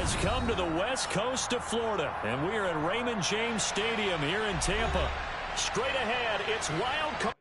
has come to the west coast of Florida, and we are at Raymond James Stadium here in Tampa. Straight ahead, it's wild card.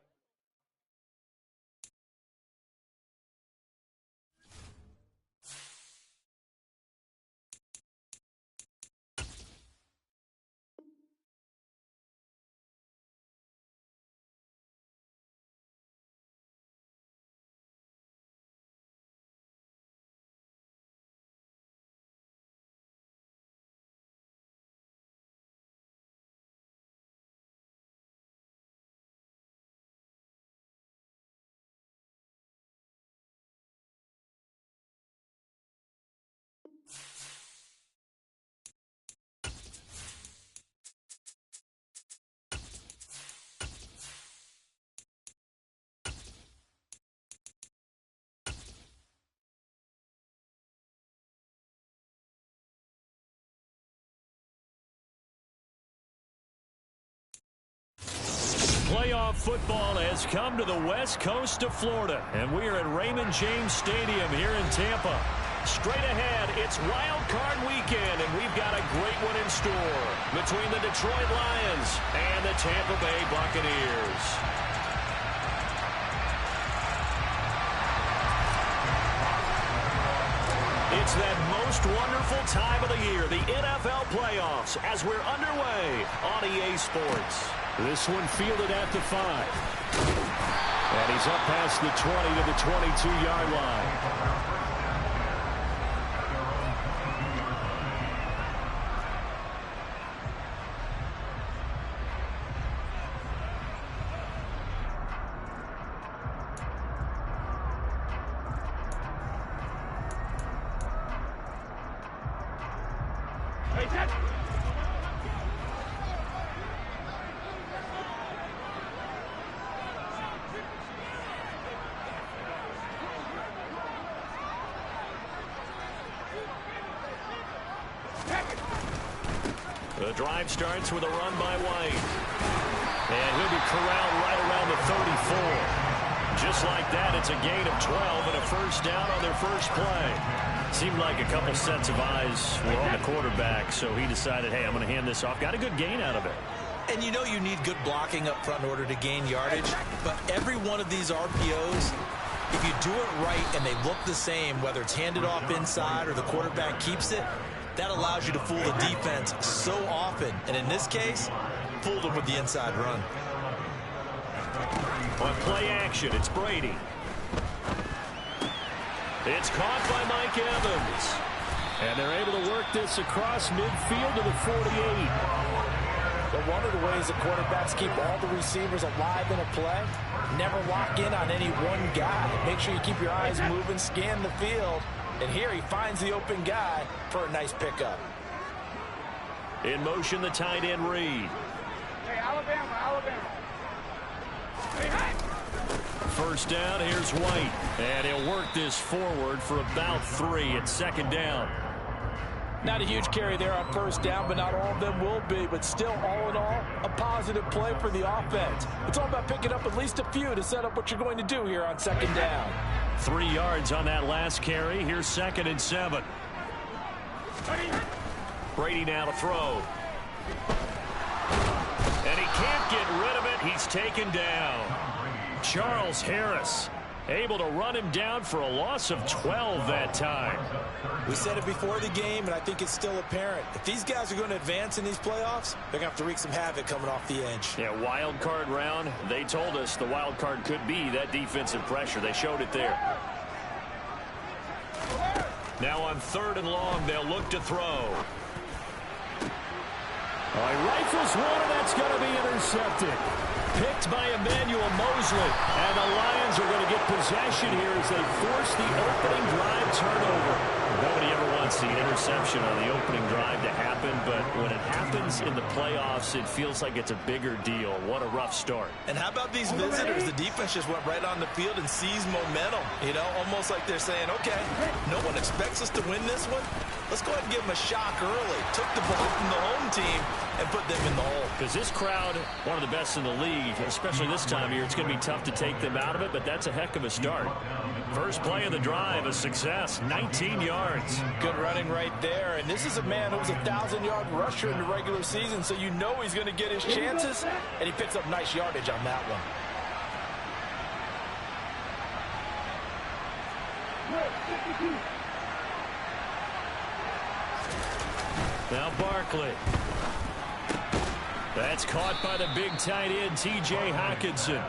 Playoff football has come to the west coast of Florida, and we are at Raymond James Stadium here in Tampa. Straight ahead, it's wild card weekend, and we've got a great one in store between the Detroit Lions and the Tampa Bay Buccaneers. It's that most wonderful time of the year, the NFL playoffs, as we're underway on EA Sports. This one fielded at the 5. And he's up past the 20 to the 22-yard line. The drive starts with a run by White. And he'll be corralled right around the 34. Just like that, it's a gain of 12 and a first down on their first play. Seemed like a couple sets of eyes were on the quarterback, so he decided, hey, I'm going to hand this off. Got a good gain out of it. And you know you need good blocking up front in order to gain yardage, but every one of these RPOs, if you do it right and they look the same, whether it's handed off inside or the quarterback keeps it, that allows you to fool the defense so often. And in this case, fooled them with the inside run. On play action, it's Brady. It's caught by Mike Evans. And they're able to work this across midfield to the 48. But one of the ways the quarterbacks keep all the receivers alive in a play, never lock in on any one guy. Make sure you keep your eyes moving, scan the field. And here he finds the open guy for a nice pickup. In motion, the tight end Reed. Hey, Alabama. Hey. First down, here's White. And he'll work this forward for about 3 at second down. Not a huge carry there on first down, but not all of them will be. But still, all in all, a positive play for the offense. It's all about picking up at least a few to set up what you're going to do here on second down. 3 yards on that last carry. Here's 2nd and 7. Brady now to throw. And he can't get rid of it. He's taken down. Charles Harris able to run him down for a loss of 12 that time. We said it before the game, and I think it's still apparent. If these guys are going to advance in these playoffs, they're going to have to wreak some havoc coming off the edge. Yeah, wild card round. They told us the wild card could be that defensive pressure. They showed it there. Now on 3rd and long, they'll look to throw. He rifles one, and that's going to be intercepted. Picked by Emmanuel Mosley. And the Lions are going to get possession here as they force the opening drive turnover. Nobody ever wants the interception on the opening drive to happen, but when it happens in the playoffs, it feels like it's a bigger deal. What a rough start. And how about these visitors? The defense just went right on the field and seized momentum. You know, almost like they're saying, okay, no one expects us to win this one. Let's go ahead and give them a shock early. Took the ball from the home team and put them in the hole. Because this crowd, one of the best in the league, especially this time of year, it's going to be tough to take them out of it, but that's a heck of a start. First play of the drive, a success, 19 yards. yards. Good running right there. And this is a man who was a 1,000-yard rusher in the regular season, so you know he's going to get his chances, and he picks up nice yardage on that one. Now Barkley. That's caught by the big tight end, T.J. Hockenson.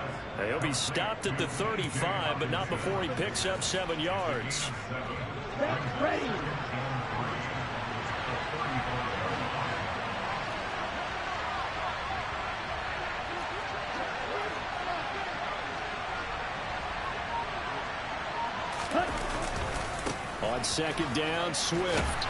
He'll be stopped at the 35, but not before he picks up 7 yards. On second down, Swift.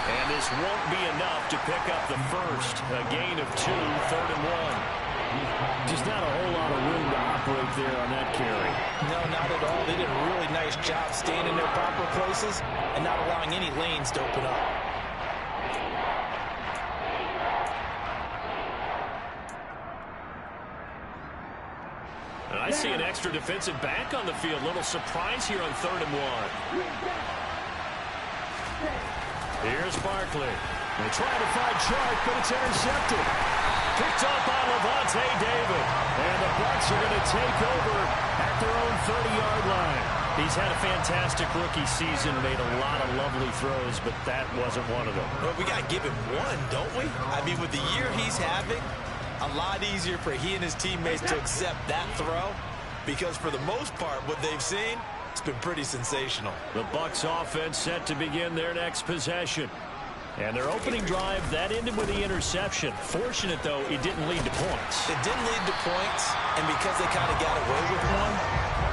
And this won't be enough to pick up the first. A gain of 2, 3rd and 1. Just not a whole lot of room to operate there on that carry. No, not at all. They did a really nice job staying in their proper places and not allowing any lanes to open up. And I see an extra defensive back on the field. Little surprise here on 3rd and 1. Here's Barkley. They try to find Chark, but it's intercepted. Picked up by Levante David. And the Bucs are going to take over at their own 30-yard line. He's had a fantastic rookie season, made a lot of lovely throws, but that wasn't one of them. Well, we got to give him one, don't we? I mean, with the year he's having, a lot easier for he and his teammates to accept that throw, because for the most part, what they've seen, it's been pretty sensational. The Bucs offense set to begin their next possession. And their opening drive, that ended with the interception. Fortunate, though, it didn't lead to points. It didn't lead to points, and because they kind of got away with one,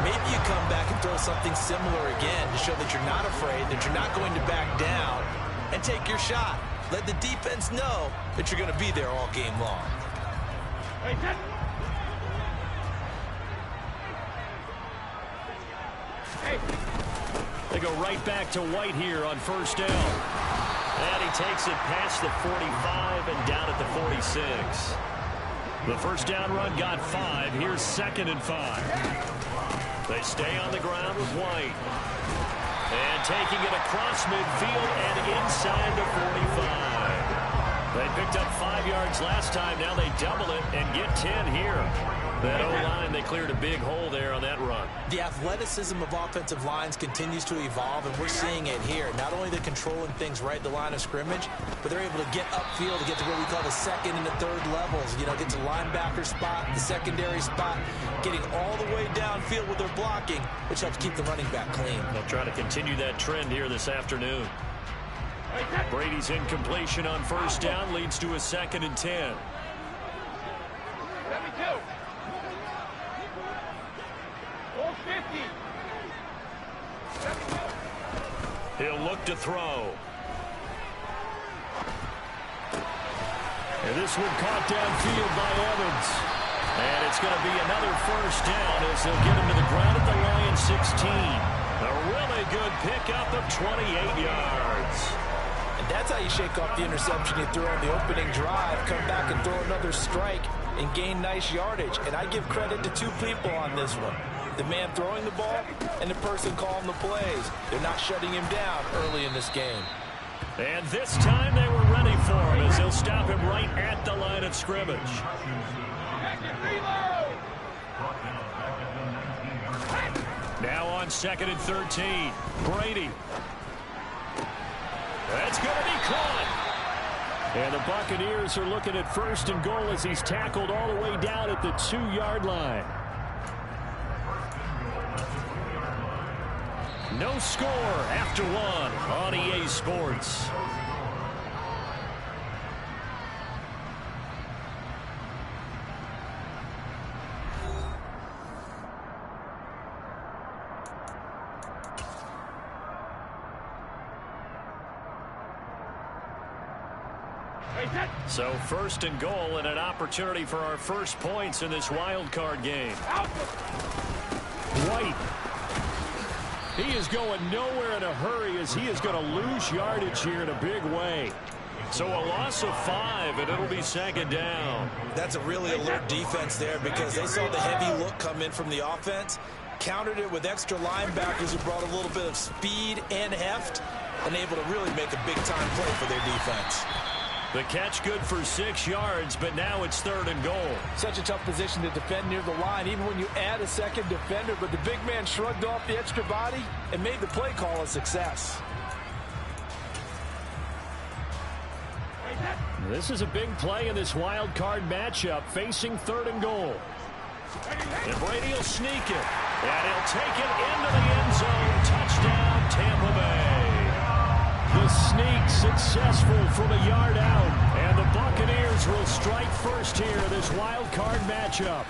maybe you come back and throw something similar again to show that you're not afraid, that you're not going to back down, and take your shot. Let the defense know that you're going to be there all game long. They go right back to White here on first down. And he takes it past the 45 and down at the 46. The first down run got 5. Here's 2nd and 5. They stay on the ground with White. And taking it across midfield and inside the 45. They picked up 5 yards last time. Now they double it and get 10 here. That O-line, they cleared a big hole there on that run. The athleticism of offensive lines continues to evolve, and we're seeing it here. Not only they're controlling things right at the line of scrimmage, but they're able to get upfield to get to what we call the 2nd and the 3rd levels. You know, get to the linebacker spot, the secondary spot, getting all the way downfield with their blocking, which helps keep the running back clean. They'll try to continue that trend here this afternoon. Brady's incompletion on first down leads to a 2nd and 10. He'll look to throw. And this one caught downfield by Evans. And it's going to be another first down as they'll get him to the ground at the Lions 16. A really good pickup of 28 yards. And that's how you shake off the interception you threw on the opening drive. Come back and throw another strike and gain nice yardage. And I give credit to 2 people on this one. The man throwing the ball and the person calling the plays. They're not shutting him down early in this game. And this time they were ready for him as they'll stop him right at the line of scrimmage. Now on 2nd and 13. Brady. That's going to be caught. And the Buccaneers are looking at 1st and goal as he's tackled all the way down at the 2-yard line. No score after 1 on EA Sports. So 1st and goal and an opportunity for our first points in this wild card game. White. He is going nowhere in a hurry as he is going to lose yardage here in a big way. So a loss of 5, and it'll be 2nd down. That's a really alert defense there because they saw the heavy look come in from the offense, countered it with extra linebackers who brought a little bit of speed and heft, and able to really make a big-time play for their defense. The catch good for 6 yards, but now it's 3rd and goal. Such a tough position to defend near the line, even when you add a second defender, but the big man shrugged off the extra body and made the play call a success. This is a big play in this wild card matchup, facing 3rd and goal. And Brady will sneak it, and he'll take it into the end zone. Touchdown, Tampa Bay. The sneak successful from a yard out, and the Buccaneers will strike first here in this wild card matchup.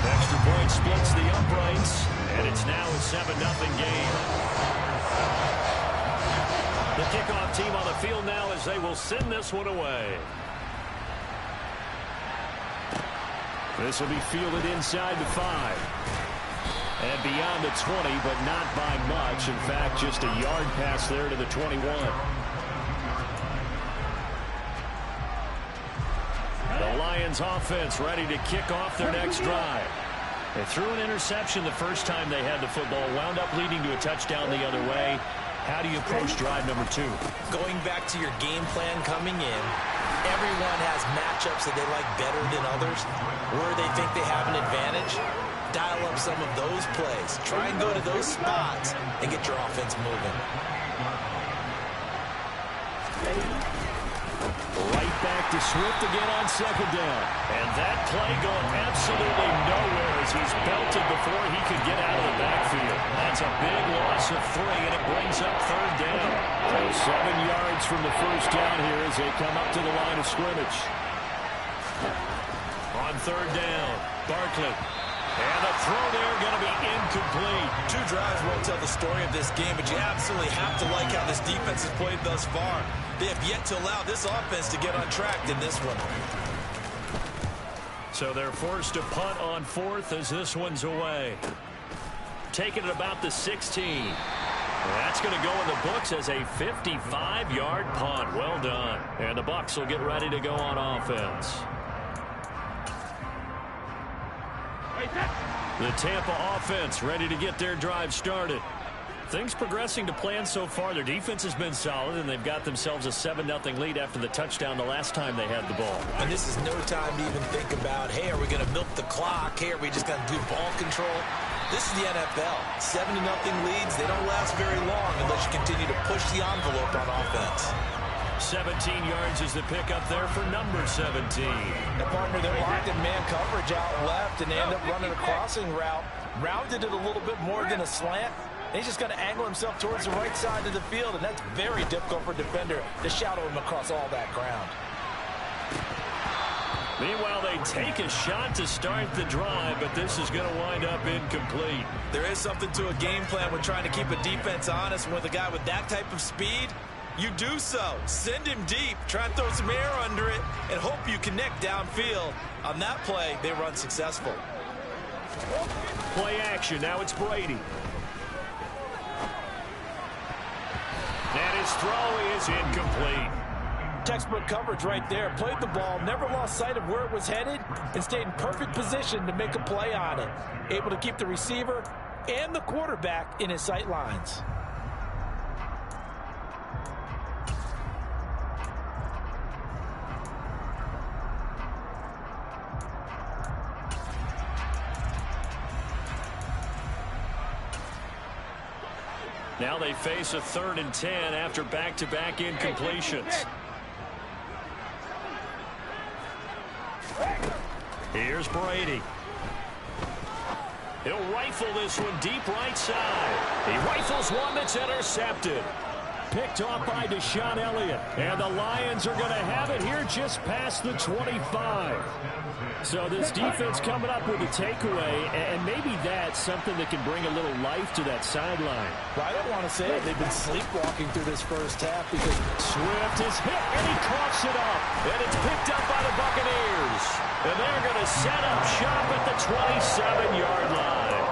Extra point splits the uprights, and it's now a 7-0 game. The kickoff team on the field now as they will send this one away. This will be fielded inside the 5. And beyond the 20, but not by much. In fact, just a yard pass there to the 21. The Lions offense ready to kick off their next drive. They threw an interception the first time they had the football, wound up leading to a touchdown the other way. How do you approach drive number 2? Going back to your game plan coming in, everyone has matchups that they like better than others, where they think they have an advantage. Dial up some of those plays. Try and go to those spots and get your offense moving. Right back to Swift again on 2nd down. And that play going absolutely nowhere as he's belted before he could get out of the backfield. That's a big loss of 3, and it brings up 3rd down. So 7 yards from the first down here as they come up to the line of scrimmage. On 3rd down, Barkley. And the throw there going to be incomplete. 2 drives won't tell the story of this game, but you absolutely have to like how this defense has played thus far. They have yet to allow this offense to get untracked in this one. So they're forced to punt on 4th as this one's away. Taking it about the 16. That's going to go in the books as a 55-yard punt. Well done. And the Bucs will get ready to go on offense. The Tampa offense ready to get their drive started. Things progressing to plan so far. Their defense has been solid, and they've got themselves a 7-0 lead after the touchdown the last time they had the ball. And this is no time to even think about, hey, are we going to milk the clock? Hey, are we just going to do ball control? This is the NFL. 7-0 leads, they don't last very long unless you continue to push the envelope on offense. 17 yards is the pickup there for number 17. The partner, they're locked in man coverage out left, and they end up running a crossing route. Rounded it a little bit more than a slant. He's just going to angle himself towards the right side of the field, and that's very difficult for a defender to shadow him across all that ground. Meanwhile, they take a shot to start the drive, but this is going to wind up incomplete. There is something to a game plan when trying to keep a defense honest. With a guy with that type of speed, you do so. Send him deep. Try and throw some air under it and hope you connect downfield. On that play, they were unsuccessful. Play action. Now it's Brady. And his throw is incomplete. Textbook coverage right there. Played the ball, never lost sight of where it was headed, and stayed in perfect position to make a play on it. Able to keep the receiver and the quarterback in his sight lines. Now they face a 3rd and 10 after back-to-back incompletions. Here's Brady. He'll rifle this one deep right side. He rifles one that's intercepted. Picked off by Deshaun Elliott. And the Lions are going to have it here just past the 25. So this defense coming up with a takeaway, and maybe that's something that can bring a little life to that sideline. Well, I don't want to say it. They've been sleepwalking through this first half because Swift is hit, and he coughs it up. And it's picked up by the Buccaneers. And they're going to set up shop at the 27-yard line.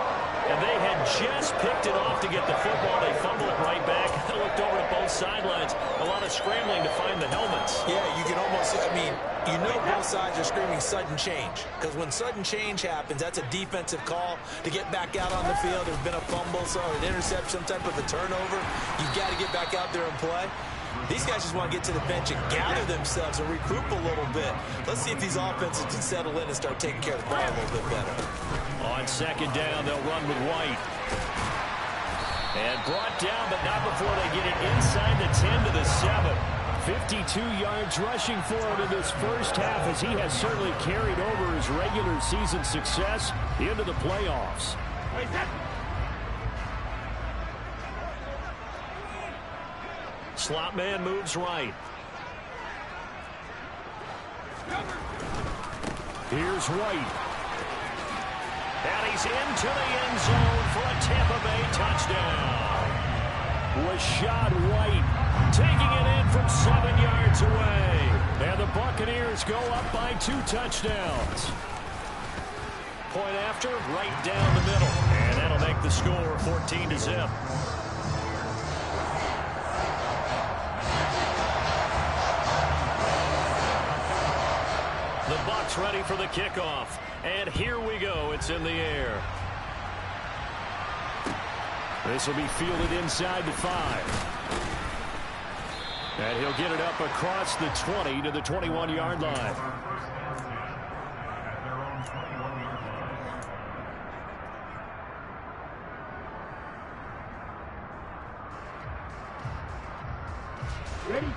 And they had just picked it off to get the football. They fumbled it right back. I looked over at both both sidelines. A lot of scrambling to find the helmets. Yeah, you can almost, I mean, you know both sides are screaming sudden change. Because when sudden change happens, that's a defensive call to get back out on the field. There's been a fumble, so an interception, some type of a turnover. You've got to get back out there and play. These guys just want to get to the bench and gather themselves and regroup a little bit. Let's see if these offenses can settle in and start taking care of the ball a little bit better. On second down, they'll run with White. And brought down, but not before they get it inside the 10 to the 7. 52 yards rushing for him in this first half, as he has certainly carried over his regular season success into the playoffs. Slot man moves right. Here's White. And he's into the end zone for a Tampa Bay touchdown. Rashad White taking it in from 7 yards away. And the Buccaneers go up by 2 touchdowns. Point after, right down the middle. And that'll make the score 14-0. The Bucs ready for the kickoff. And here we go. It's in the air. This will be fielded inside the 5. And he'll get it up across the 20 to the 21-yard line.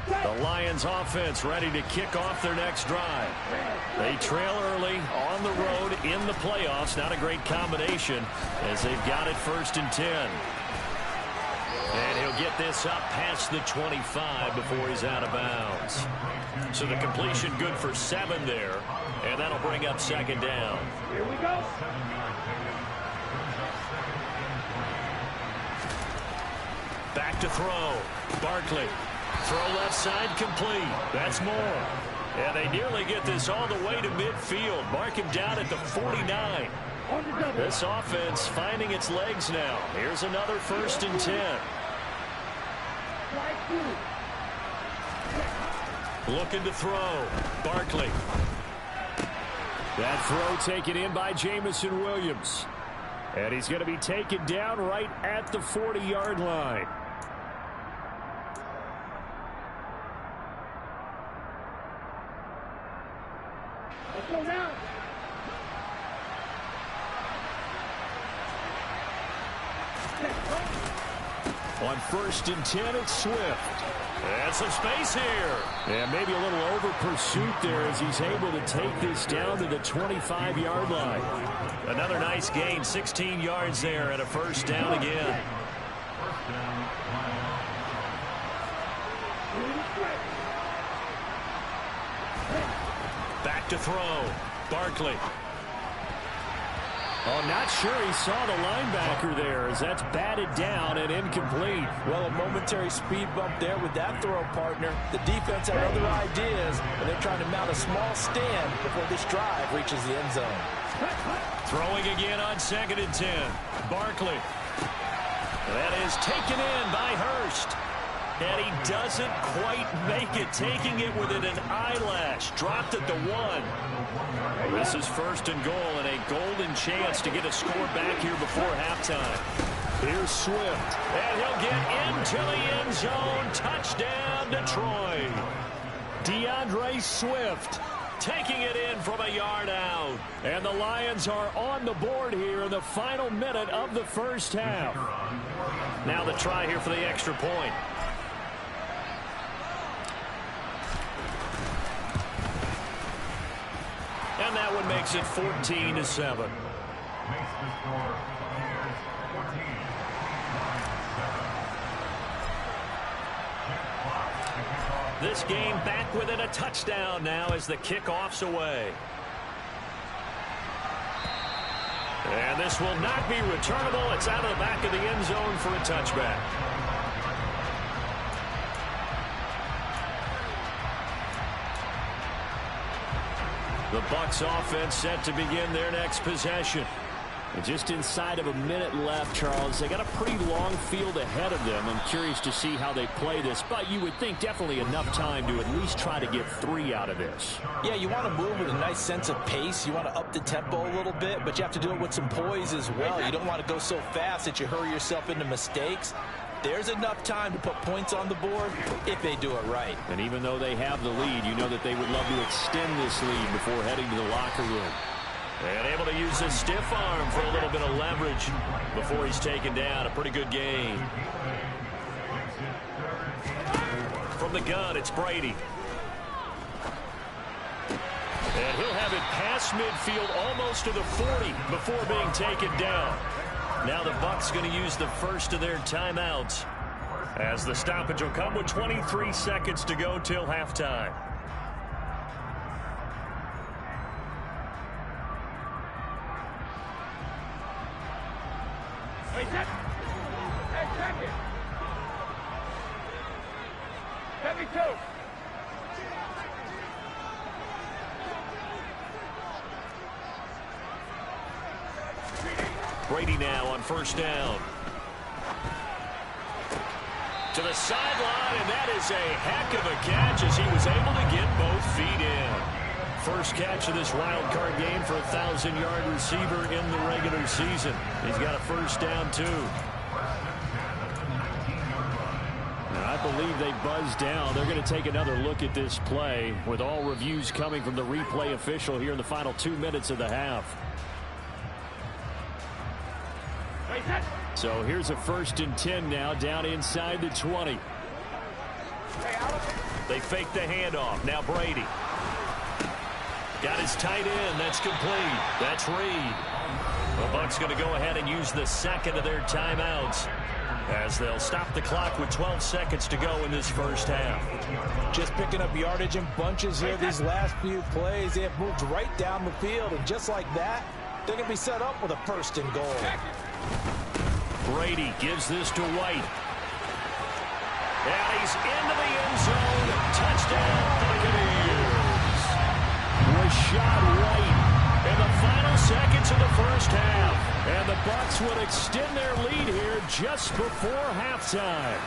The Lions offense ready to kick off their next drive. They trail early on the road in the playoffs. Not a great combination as they've got it 1st and 10. And he'll get this up past the 25 before he's out of bounds. So the completion good for 7 there. And that'll bring up 2nd down. Here we go. Back to throw. Barkley. Throw left side complete. That's more. And they nearly get this all the way to midfield. Mark him down at the 49. This offense finding its legs now. Here's another 1st and 10. Looking to throw. Barkley. That throw taken in by Jamison Williams. And he's going to be taken down right at the 40-yard line. Let's go now. On 1st and 10, it's Swift. And some space here. And maybe a little over pursuit there as he's able to take this down to the 25-yard line. Another nice gain, 16 yards there and a 1st down again. Back to throw. Barkley. Oh, not sure he saw the linebacker there as that's batted down and incomplete. Well, a momentary speed bump there with that throw, partner. The defense had other ideas, and they're trying to mount a small stand before this drive reaches the end zone. Throwing again on 2nd and 10. Barkley. That is taken in by Hurst. And he doesn't quite make it, taking it within an eyelash. Dropped at the 1. This is 1st and goal and a golden chance to get a score back here before halftime. Here's Swift. And he'll get into the end zone. Touchdown, Detroit. DeAndre Swift taking it in from a yard out. And the Lions are on the board here in the final minute of the first half. Now the try here for the extra point. And that one makes it 14-7. This game back within a touchdown now as the kickoff's away. And this will not be returnable. It's out of the back of the end zone for a touchback. The Bucs offense set to begin their next possession. Just inside of a minute left, Charles. They got a pretty long field ahead of them. I'm curious to see how they play this, but you would think definitely enough time to at least try to get 3 out of this. Yeah, you want to move with a nice sense of pace. You want to up the tempo a little bit, but you have to do it with some poise as well. You don't want to go so fast that you hurry yourself into mistakes. There's enough time to put points on the board if they do it right. And even though they have the lead, you know that they would love to extend this lead before heading to the locker room. And able to use his stiff arm for a little bit of leverage before he's taken down. A pretty good gain. From the gun, it's Brady. And he'll have it past midfield almost to the 40 before being taken down. Now the Bucs going to use the first of their timeouts, as the stoppage will come with 23 seconds to go till halftime. Hey, check it. 72. Brady now on first down. To the sideline, and that is a heck of a catch as he was able to get both feet in. First catch of this wild card game for a 1,000-yard receiver in the regular season. He's got a first down, too. I believe they buzzed down. They're going to take another look at this play, with all reviews coming from the replay official here in the final 2 minutes of the half. So here's a 1st and 10 now, down inside the 20. They fake the handoff. Now Brady. Got his tight end. That's complete. That's Reed. The Bucs going to go ahead and use the second of their timeouts, as they'll stop the clock with 12 seconds to go in this first half. Just picking up yardage in bunches here these last few plays. They have moved right down the field, and just like that, they're going to be set up with a 1st and goal. Brady gives this to White. And he's into the end zone. Touchdown, Buccaneers. Rashad White in the final seconds of the first half. And the Bucs would extend their lead here just before halftime.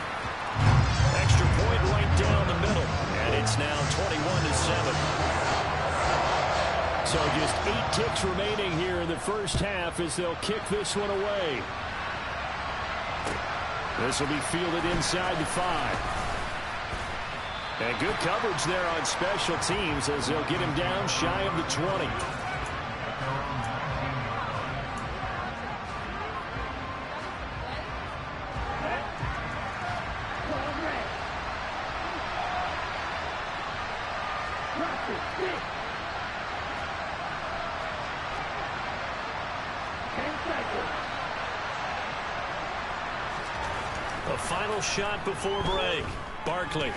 Extra point right down the middle. And it's now 21-7. So just 8 ticks remaining here in the first half as they'll kick this one away. This will be fielded inside the 5. And good coverage there on special teams as they'll get him down shy of the 20. A final shot before break. Barkley.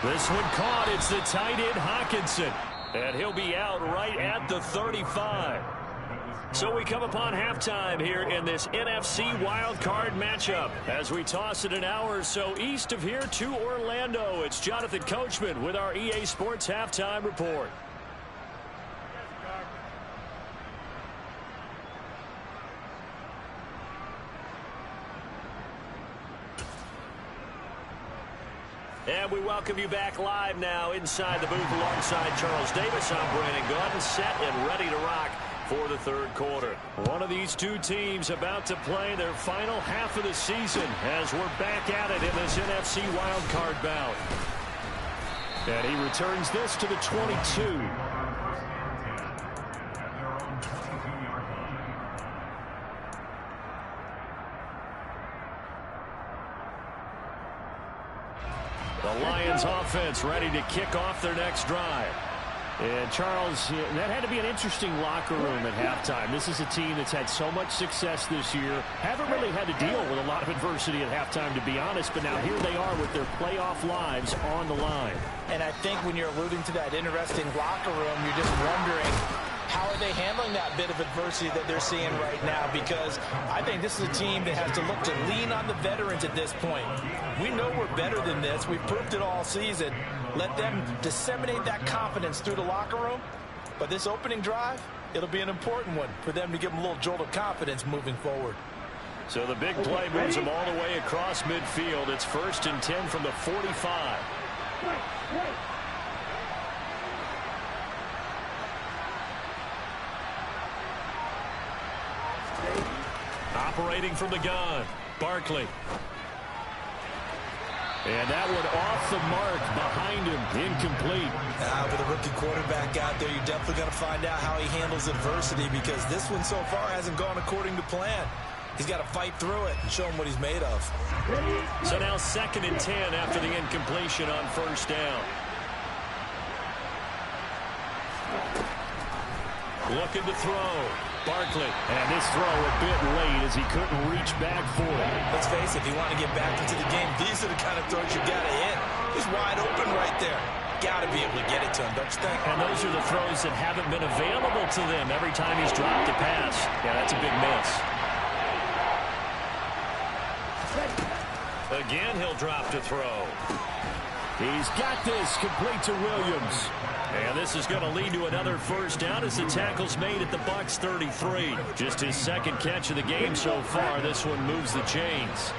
This one caught. It's the tight end Hawkinson. And he'll be out right at the 35. So we come upon halftime here in this NFC wildcard matchup. As we toss it an hour or so east of here to Orlando, it's Jonathan Coachman with our EA Sports Halftime Report. And we welcome you back live now inside the booth alongside Charles Davis. I'm Brandon Gaudin, set and ready to rock for the third quarter. One of these two teams about to play their final half of the season as we're back at it in this NFC wildcard bout. And he returns this to the 22. The Lions offense ready to kick off their next drive. And Charles, that had to be an interesting locker room at halftime. This is a team that's had so much success this year. Haven't really had to deal with a lot of adversity at halftime, to be honest. But now here they are with their playoff lives on the line. And I think when you're alluding to that interesting locker room, you're just wondering, how are they handling that bit of adversity that they're seeing right now? Because I think this is a team that has to look to lean on the veterans at this point. We know we're better than this. We've proved it all season. Let them disseminate that confidence through the locker room. But this opening drive, it'll be an important one for them to give them a little jolt of confidence moving forward. So the big play moves them all the way across midfield. It's 1st and 10 from the 45. Operating from the gun, Barkley. And that one off the mark behind him, incomplete. With a rookie quarterback out there, you're definitely going to find out how he handles adversity, because this one so far hasn't gone according to plan. He's got to fight through it and show him what he's made of. So now 2nd and 10 after the incompletion on 1st down. Looking to throw. Barkley. And this throw a bit late as he couldn't reach back for it. Let's face it, if you want to get back into the game, these are the kind of throws you got to hit. He's wide open right there. Got to be able to get it to him, don't you think? And those are the throws that haven't been available to them every time he's dropped a pass. Yeah, that's a big miss. Again, he'll drop to throw. He's got this, complete to Williams. And this is going to lead to another 1st down as the tackle's made at the Bucs 33. Just his 2nd catch of the game so far. This one moves the chains.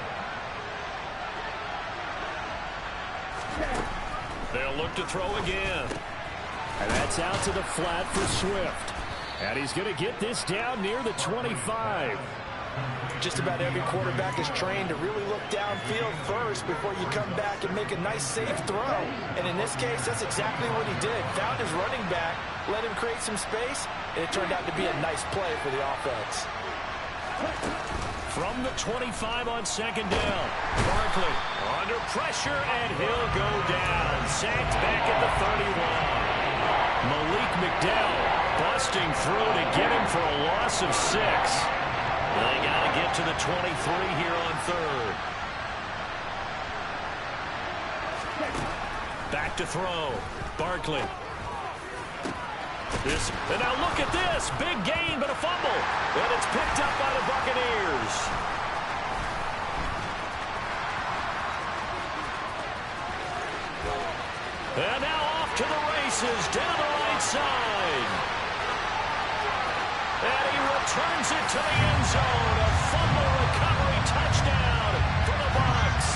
They'll look to throw again. And that's out to the flat for Swift. And he's going to get this down near the 25. Just about every quarterback is trained to really look downfield first before you come back and make a nice, safe throw. And in this case, that's exactly what he did. Found his running back, let him create some space, and it turned out to be a nice play for the offense. From the 25 on 2nd down, Barkley under pressure, and he'll go down. Sacked back at the 31. Malik McDowell busting through to get him for a loss of 6. They got to get to the 23 here on 3rd. Back to throw. Barkley. And now look at this. Big gain, but a fumble. And it's picked up by the Buccaneers. And now off to the races down the right side. And he returns it to the end zone. A fumble recovery touchdown for the Bucs.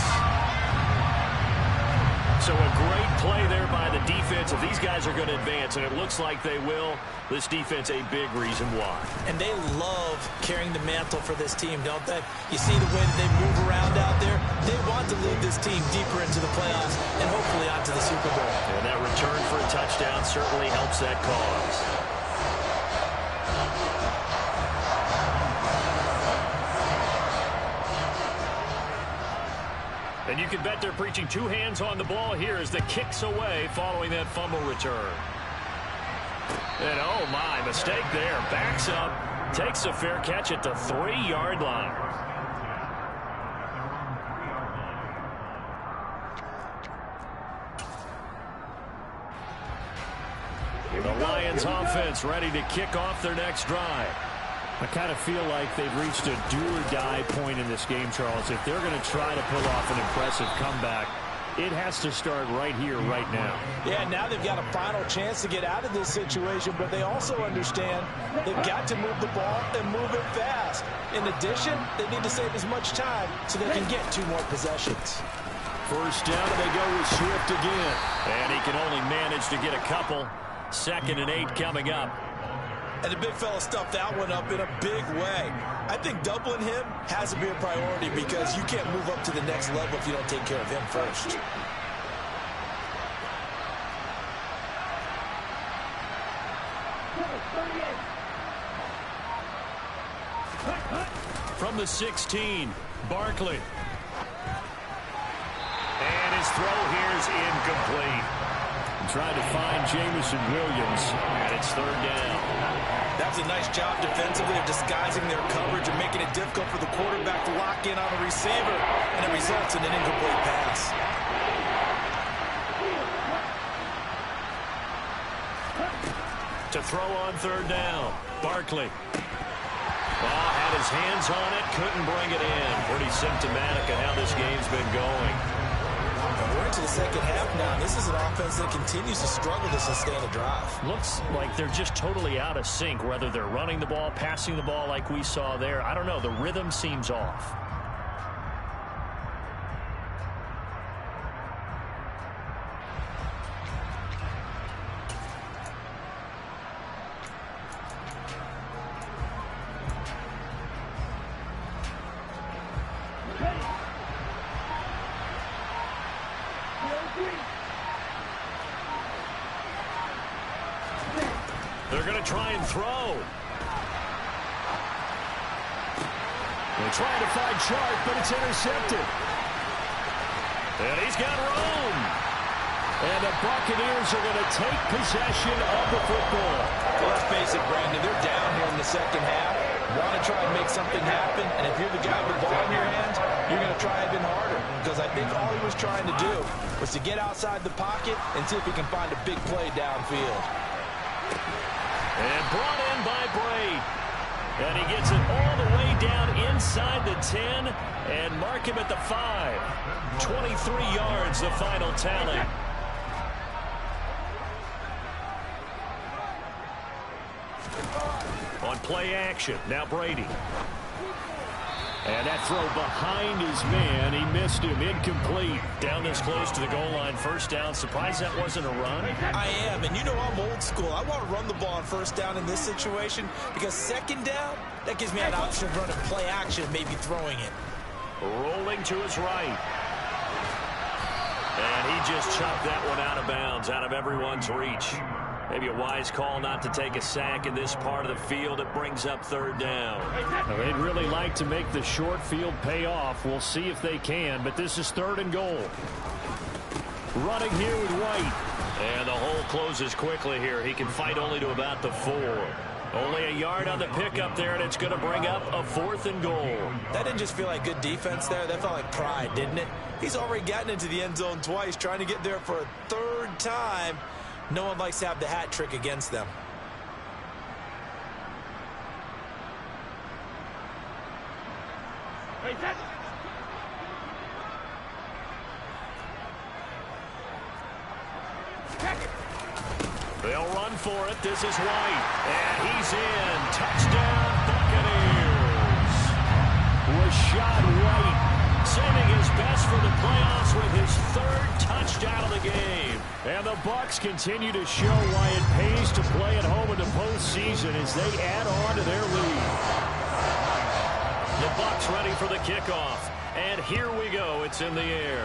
So a great play there by the defense. If these guys are going to advance, and it looks like they will, this defense a big reason why. And they love carrying the mantle for this team, don't they? You see the way that they move around out there? They want to lead this team deeper into the playoffs and hopefully onto the Super Bowl. And that return for a touchdown certainly helps that cause. And you can bet they're preaching 2 hands on the ball here as the kick's away following that fumble return. And oh my, mistake there. Backs up, takes a fair catch at the 3-yard line. The Lions offense ready to kick off their next drive. I kind of feel like they've reached a do-or-die point in this game, Charles. If they're going to try to pull off an impressive comeback, it has to start right here, right now. Yeah, now they've got a final chance to get out of this situation, but they also understand they've got to move the ball and move it fast. In addition, they need to save as much time so they can get 2 more possessions. 1st down, and they go with Swift again. And he can only manage to get a couple. 2nd and 8 coming up. And the big fella stuffed that one up in a big way. I think doubling him has to be a priority because you can't move up to the next level if you don't take care of him first. From the 16, Barkley. And his throw here is incomplete. Trying to find Jamison Williams, and it's 3rd down. That was a nice job defensively of disguising their coverage and making it difficult for the quarterback to lock in on a receiver, and it results in an incomplete pass. To throw on 3rd down, Barkley. Had his hands on it, couldn't bring it in. Pretty symptomatic of how this game's been going. We're into the second half now, and this is an offense that continues to struggle to sustain a drive. Looks like they're just totally out of sync, whether they're running the ball, passing the ball like we saw there. I don't know. The rhythm seems off. They're going to try and throw. They're trying to find Sharp, but it's intercepted. And he's got room. And the Buccaneers are going to take possession of the football. Well, let's face it, Brandon, they're down here in the second half. Want to try and make something happen, and if you're the guy with the ball in your hands, you're going to try even harder, because I think all he was trying to do was to get outside the pocket and see if he can find a big play downfield. And brought in by Braid. And he gets it all the way down inside the 10 and mark him at the 5. 23 yards, the final tally. On play action, now Brady. And that throw behind his man. He missed him. Incomplete. Down this close to the goal line. First down. Surprised that wasn't a run. I am, and you know I'm old school. I want to run the ball on first down in this situation because second down, that gives me an option of running play action and maybe throwing it. Rolling to his right. And he just chopped that one out of bounds, out of everyone's reach. Maybe a wise call not to take a sack in this part of the field. It brings up third down. Now, they'd really like to make the short field pay off. We'll see if they can, but this is 3rd and goal. Running here with White. And the hole closes quickly here. He can fight only to about the 4. Only a yard on the pickup there, and it's going to bring up a 4th and goal. That didn't just feel like good defense there. That felt like pride, didn't it? He's already gotten into the end zone twice, trying to get there for a 3rd time. No one likes to have the hat trick against them. They'll run for it. This is White. And he's in. Touchdown, Buccaneers. Rashad White saving his best for the playoffs with his 3rd touchdown of the game. And the Bucs continue to show why it pays to play at home in the postseason as they add on to their lead. The Bucs ready for the kickoff. And here we go. It's in the air.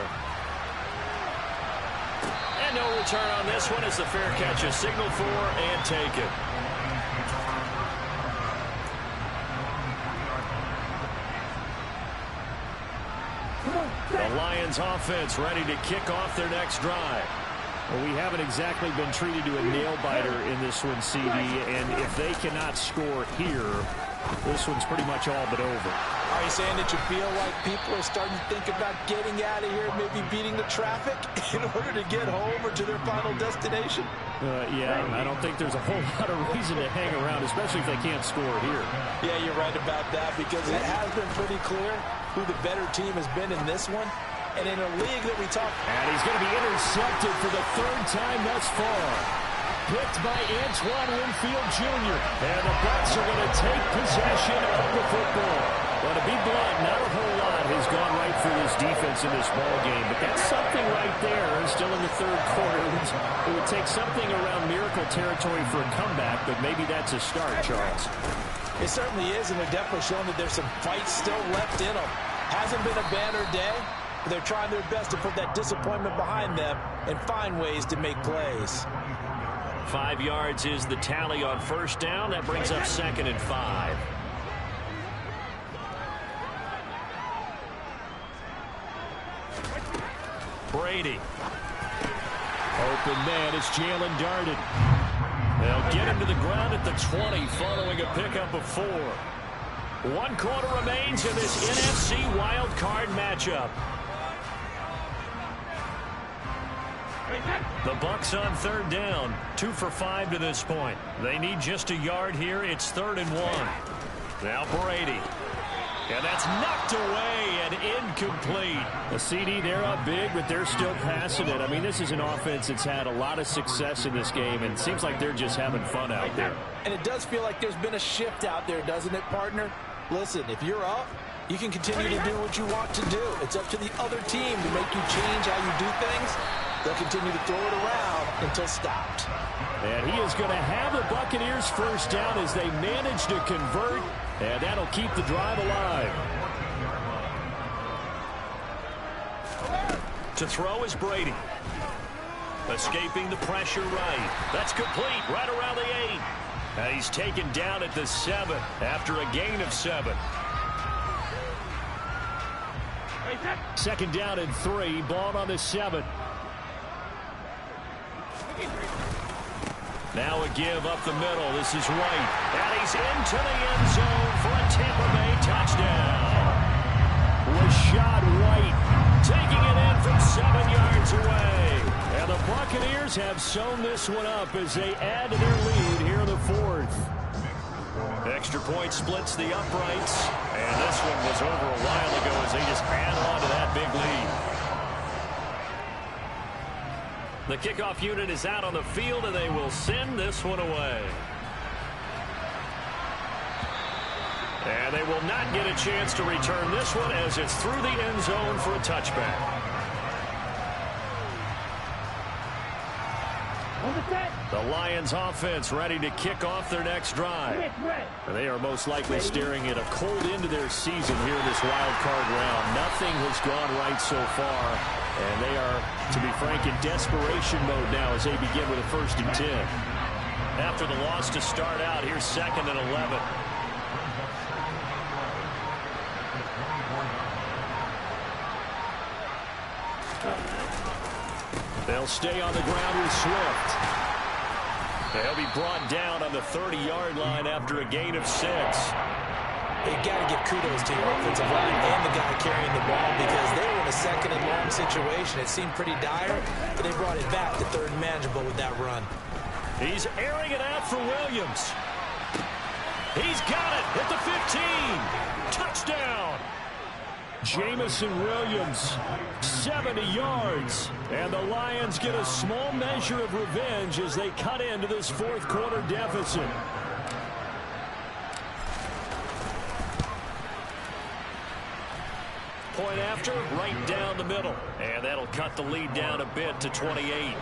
And no return on this one as the fair catch is signaled for and taken. The Lions offense ready to kick off their next drive. Well, we haven't exactly been treated to a nail-biter in this one, CD, and if they cannot score here, this one's pretty much all but over. Are you saying that you feel like people are starting to think about getting out of here, maybe beating the traffic in order to get home or to their final destination? Yeah, I don't think there's a whole lot of reason to hang around, especially if they can't score here. Yeah, you're right about that because it has been pretty clear who the better team has been in this one. And in a league that we talk... And he's going to be intercepted for the 3rd time thus far. Picked by Antoine Winfield Jr. And the Bucs are going to take possession of the football. Well, to be blunt, not a whole lot has gone right for this defense in this ball game, but that's something right there. Still in the 3rd quarter. It would take something around miracle territory for a comeback, but maybe that's a start, Charles. It certainly is, and they're definitely showing that there's some fight still left in them. Hasn't been a banner day, but they're trying their best to put that disappointment behind them and find ways to make plays. 5 yards is the tally on first down. That brings up 2nd and 5. Brady. Open man is Jalen Darden. They'll get him to the ground at the 20 following a pickup of 4. 1 quarter remains in this NFC wild card matchup. The Bucs on 3rd down. 2 for 5 to this point. They need just a yard here. It's 3rd and 1. Now Brady. And that's knocked away and incomplete. The CD, they're up big, but they're still passing it. I mean, this is an offense that's had a lot of success in this game, and it seems like they're just having fun out there. And it does feel like there's been a shift out there, doesn't it, partner? Listen, if you're up, you can continue to do what you want to do. It's up to the other team to make you change how you do things. They'll continue to throw it around until stopped. And he is going to have the Buccaneers first down as they manage to convert, and that'll keep the drive alive. To throw is Brady. Escaping the pressure right. That's complete right around the 8. And he's taken down at the 7 after a gain of 7. Second down and 3. Ball on the 7. Now a give up the middle. This is White. And he's into the end zone for a Tampa Bay touchdown. Rashad White taking it in from 7 yards away. And the Buccaneers have sewn this one up as they add to their lead here in the 4th. Extra point splits the uprights. And this one was over a while ago as they just add on to that big lead. The kickoff unit is out on the field, and they will send this one away. And they will not get a chance to return this one as it's through the end zone for a touchback. The Lions offense ready to kick off their next drive. And they are most likely staring at a cold end to their season here in this wild card round. Nothing has gone right so far. And they are, to be frank, in desperation mode now as they begin with a 1st and 10. After the loss to start out, here's 2nd and 11. They'll stay on the ground with Swift. They'll be brought down on the 30-yard line after a gain of 6. You got to give kudos to your offensive line and the guy carrying the ball because they were in a 2nd and long situation. It seemed pretty dire, but they brought it back to 3rd and manageable with that run. He's airing it out for Williams. He's got it at the 15. Touchdown. Jamison Williams, 70 yards. And the Lions get a small measure of revenge as they cut into this 4th quarter deficit. Point after, right down the middle. And that'll cut the lead down a bit to 28.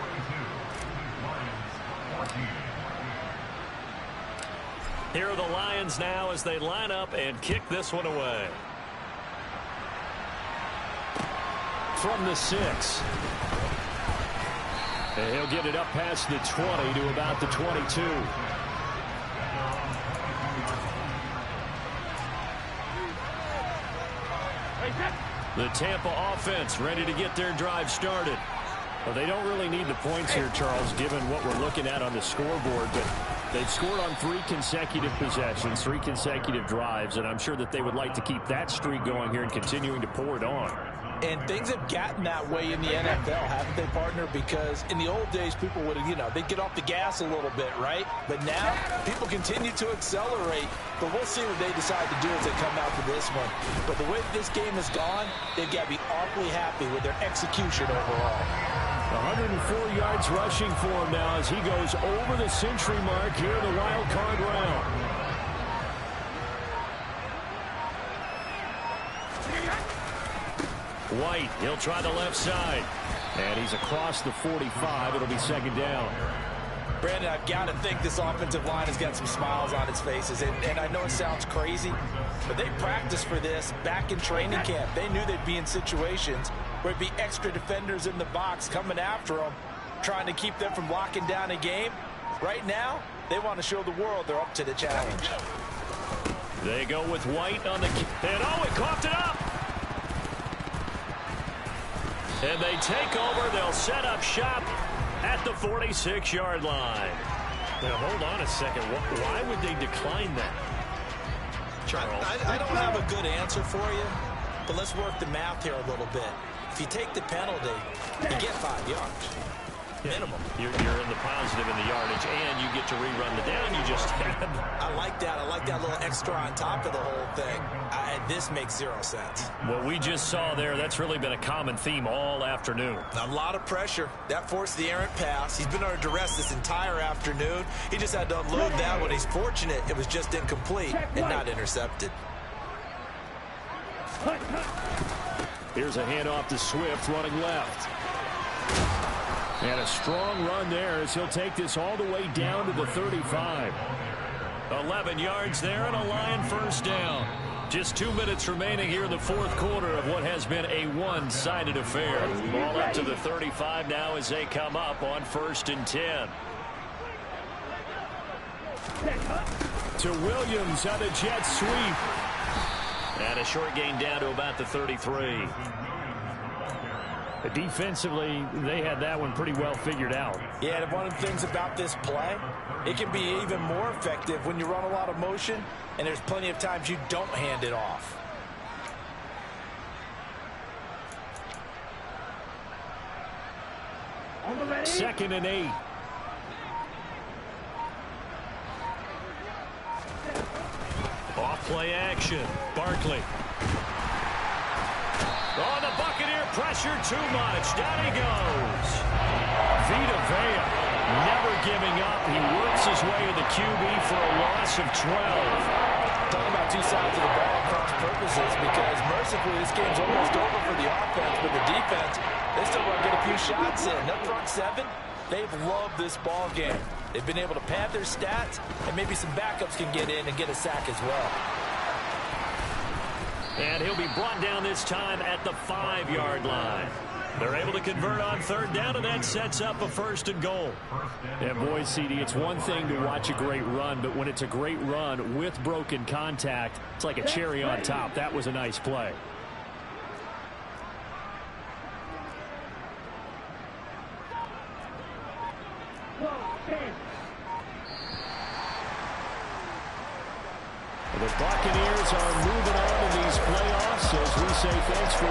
Here are the Lions now as they line up and kick this one away. From the 6. And he'll get it up past the 20 to about the 22. The Tampa offense ready to get their drive started. Well, they don't really need the points here, Charles, given what we're looking at on the scoreboard, but they've scored on 3 consecutive possessions, 3 consecutive drives, and I'm sure that they would like to keep that streak going here and continuing to pour it on. And things have gotten that way in the NFL, haven't they, partner? Because in the old days, people would, they'd get off the gas a little bit, right? But now, people continue to accelerate. But we'll see what they decide to do as they come out for this one. But the way this game has gone, they've got to be awfully happy with their execution overall. 104 yards rushing for him now as he goes over the century mark here in the wild card round. White, he'll try the left side. And he's across the 45. It'll be 2nd down. Brandon, I've got to think this offensive line has got some smiles on its faces. And I know it sounds crazy, but they practiced for this back in training camp. They knew they'd be in situations where it'd be extra defenders in the box coming after them, trying to keep them from locking down a game. Right now, they want to show the world they're up to the challenge. They go with White on the... And oh, it coughed it up! And they take over. They'll set up shop at the 46-yard line. Now, hold on a second. Why would they decline that? Charles? I don't have a good answer for you, but let's work the math here a little bit. If you take the penalty, you get 5 yards. minimum. You're in the positive in the yardage, and you get to rerun the down you just had. I like that. I like that little extra on top of the whole thing. This makes 0 sense. What we just saw there, that's really been a common theme all afternoon. A lot of pressure. That forced the errant pass. He's been under duress this entire afternoon. He just had to unload that one. He's fortunate it was just incomplete and not intercepted. Here's a handoff to Swift running left. And a strong run there as he'll take this all the way down to the 35. 11 yards there and a Lion first down. Just 2 minutes remaining here in the fourth quarter of what has been a one-sided affair. Ball up to the 35 now as they come up on 1st and 10. To Williams on the jet sweep. And a short gain down to about the 33. Defensively, they had that one pretty well figured out. Yeah, and one of the things about this play, it can be even more effective when you run a lot of motion, and there's plenty of times you don't hand it off. Second and 8. Off play action. Barkley. Oh, the Buccaneer pressure too much. Down he goes. Vita Vea never giving up. He works his way to the QB for a loss of 12. Talking about two sides of the ball cross purposes, because mercifully this game's almost over for the offense, but the defense, they still want to get a few shots in. Up front 7, they've loved this ball game. They've been able to pad their stats, and maybe some backups can get in and get a sack as well. And he'll be brought down this time at the 5-yard line. They're able to convert on 3rd down, and that sets up a 1st and goal. And boy, CD, it's one thing to watch a great run, but when it's a great run with broken contact, it's like a cherry on top. That was a nice play. The Buccaneers are moving on in these playoffs as we say thanks for